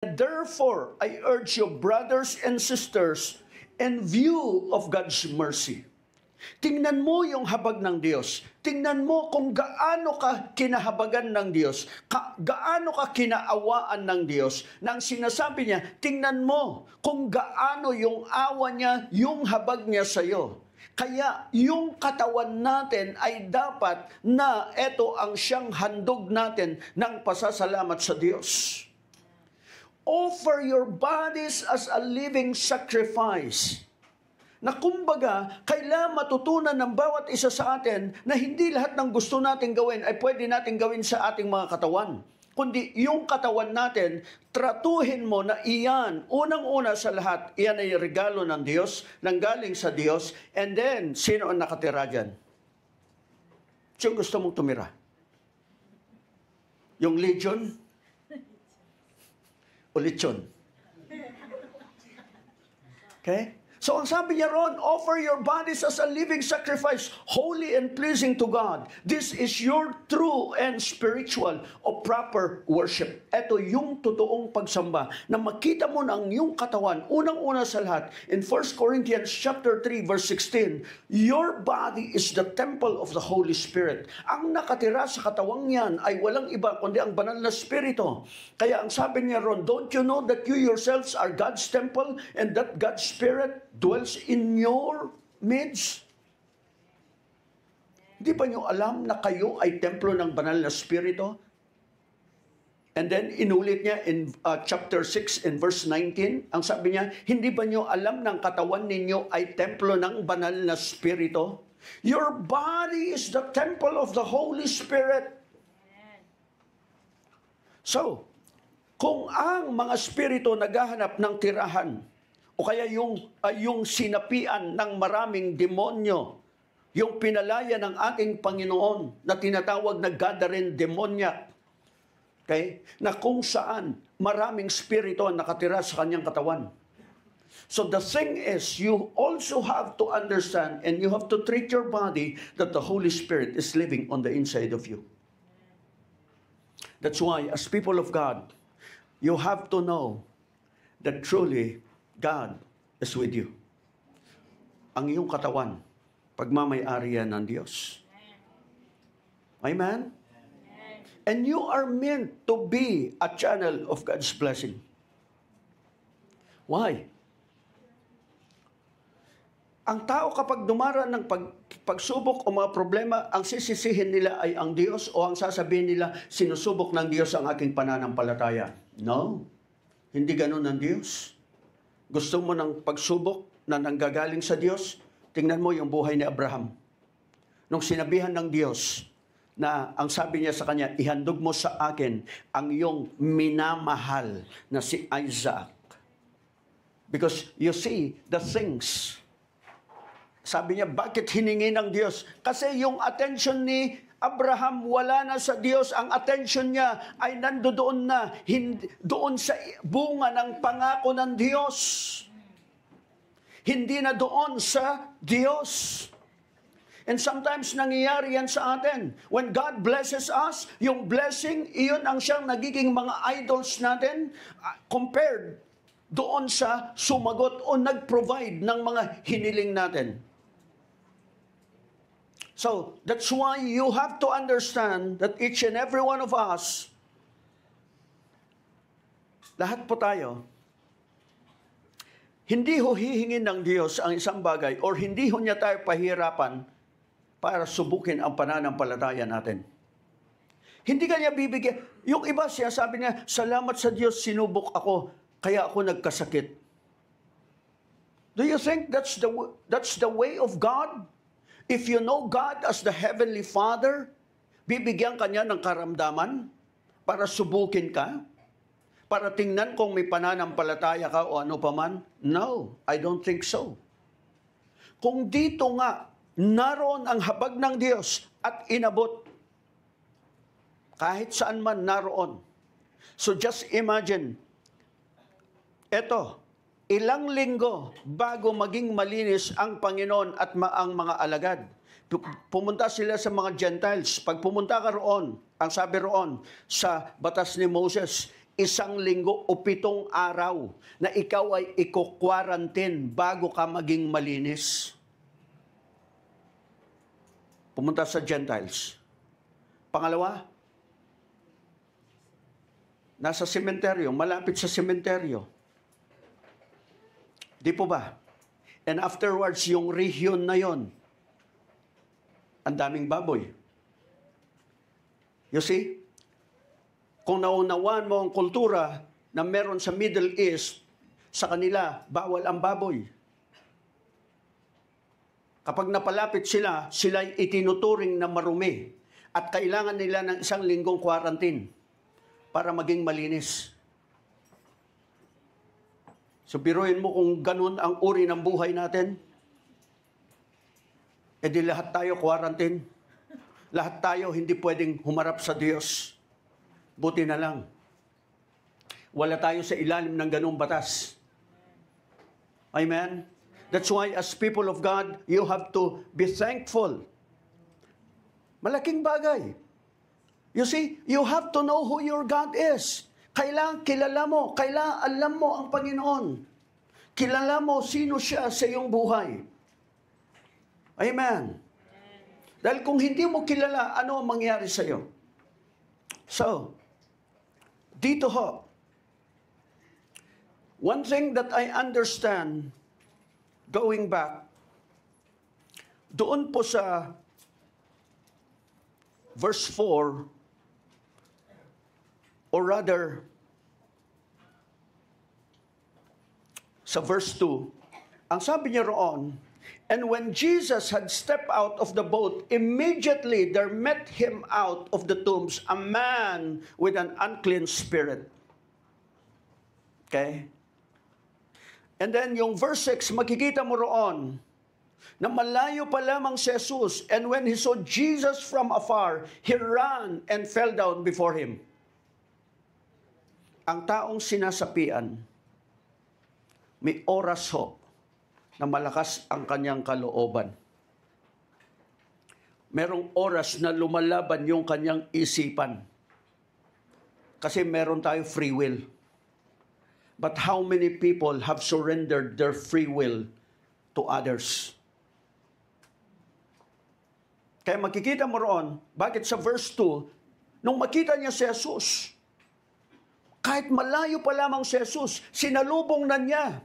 Therefore, I urge you, brothers and sisters, in view of God's mercy. Tingnan mo yung habag ng Diyos. Tingnan mo kung gaano ka kinahabagan ng Diyos, gaano ka kinaawaan ng Diyos. Nang sinasabi niya, tingnan mo kung gaano yung awa niya, yung habag niya sa iyo. Kaya yung katawan natin ay dapat na ito ang siyang handog natin ng pasasalamat sa Diyos. Offer your bodies as a living sacrifice. Na kumbaga, kailangan matutunan ng bawat isa sa atin na hindi lahat ng gusto natin gawin ay pwede natin gawin sa ating mga katawan. Kundi yung katawan natin, tratuhin mo na iyan, unang-una sa lahat, iyan ay regalo ng Diyos, nanggaling sa Diyos, and then, sino ang nakatira dyan? Sino gusto mong tumira? Yung legion? O lechon? Okay? So ang sabi niya ron, offer your bodies as a living sacrifice, holy and pleasing to God. This is your true and spiritual o proper worship. Ito yung totoong pagsamba na makita mo ng iyong katawan, unang-una sa lahat, in 1 Corinthians chapter 3, verse 16, your body is the temple of the Holy Spirit. Ang nakatira sa katawang yan ay walang iba kundi ang banal na Espiritu. Kaya ang sabi niya ron, don't you know that you yourselves are God's temple and that God's Spirit dwells in your midst? Hindi ba nyo alam na kayo ay templo ng banal na Espiritu? And then, inulit niya in chapter 6 in verse 19. Ang sabi niya, hindi ba nyo alam ng katawan ninyo ay templo ng banal na Espiritu? Your body is the temple of the Holy Spirit. So, kung ang mga Espiritu naghahanap ng tirahan, o kaya yung sinapian ng maraming demonyo, yung pinalaya ng ating Panginoon na tinatawag na Gadarene demoniac, okay? Na kung saan maraming spirito ang nakatira sa kanyang katawan. So the thing is, you also have to understand and you have to treat your body that the Holy Spirit is living on the inside of you. That's why, as people of God, you have to know that truly God is with you. Ang iyong katawan, pagmamay-ari yan ng Diyos. Amen? And you are meant to be a channel of God's blessing. Why? Ang tao kapag dumaraan ng pagsubok o mga problema, ang sisisihin nila ay ang Diyos o ang sasabihin nila, sinusubok ng Diyos ang aking pananampalataya. No. Hindi ganun ng Diyos. Gusto mo ng pagsubok na nanggagaling sa Diyos? Tingnan mo yung buhay ni Abraham. Nung sinabihan ng Diyos na ang sabi niya sa kanya, ihandog mo sa akin ang iyong minamahal na si Isaac. Because you see, the things, sabi niya, bakit hiningi ng Diyos? Kasi yung attention ni Abraham, wala na sa Diyos. Ang attention niya ay nandoon na, doon sa bunga ng pangako ng Diyos. Hindi na doon sa Diyos. And sometimes nangyayari yan sa atin. When God blesses us, yung blessing, iyon ang siyang nagiging mga idols natin compared doon sa sumagot o nag-provide ng mga hiniling natin. So, that's why you have to understand that each and every one of us, lahat po tayo, hindi ho hihingin ng Diyos ang isang bagay or hindi ho niya tayo pahirapan para subukin ang pananampalataya natin. Hindi kanya bibigyan. Yung iba siya, sabi niya, salamat sa Diyos, sinubok ako, kaya ako nagkasakit. Do you think that's the way of God? If you know God as the Heavenly Father, bibigyan ka niya ng karamdaman para subukin ka? Para tingnan kung may pananampalataya ka o ano pa man? No, I don't think so. Kung dito nga, naroon ang habag ng Diyos at inabot, kahit saan man naroon. So just imagine, eto, ilang linggo bago maging malinis ang Panginoon at ang mga alagad. Pumunta sila sa mga Gentiles. Pag pumunta ka roon, ang sabi roon sa batas ni Moses, 1 linggo o 7 araw na ikaw ay i-quarantine bago ka maging malinis. Pumunta sa Gentiles. Pangalawa, nasa sementeryo, malapit sa sementeryo. Di po ba? And afterwards, yung region na yon, ang daming baboy. You see? Kung naunawaan mo ang kultura na meron sa Middle East, sa kanila, bawal ang baboy. Kapag napalapit sila, sila'y itinuturing na marumi at kailangan nila ng 1 linggong quarantine para maging malinis. So biruin mo kung ganun ang uri ng buhay natin, di lahat tayo quarantine. Lahat tayo hindi pwedeng humarap sa Diyos. Buti na lang. Wala tayo sa ilalim ng ganung batas. Amen? That's why as people of God, you have to be thankful. Malaking bagay. You see, you have to know who your God is. Kailangan kilala mo, kailangan alam mo ang Panginoon. Kilala mo sino siya sa iyong buhay. Amen. Dahil kung hindi mo kilala, ano ang mangyari sa iyo? So, dito ho, one thing that I understand, going back, doon po sa verse 4, or rather, sa verse 2, ang sabi niya roon, and when Jesus had stepped out of the boat, immediately there met him out of the tombs a man with an unclean spirit. Okay? And then yung verse 6, makikita mo roon, na malayo pa lamang si Jesus, and when he saw Jesus from afar, he ran and fell down before him. Ang taong sinasapian, may oras ho na malakas ang kanyang kalooban. Merong oras na lumalaban yung kanyang isipan. Kasi meron tayo free will. But how many people have surrendered their free will to others? Kaya makikita mo roon, bakit sa verse 2, nung makita niya si Jesus, kahit malayo pa lamang si Jesus, sinalubong na niya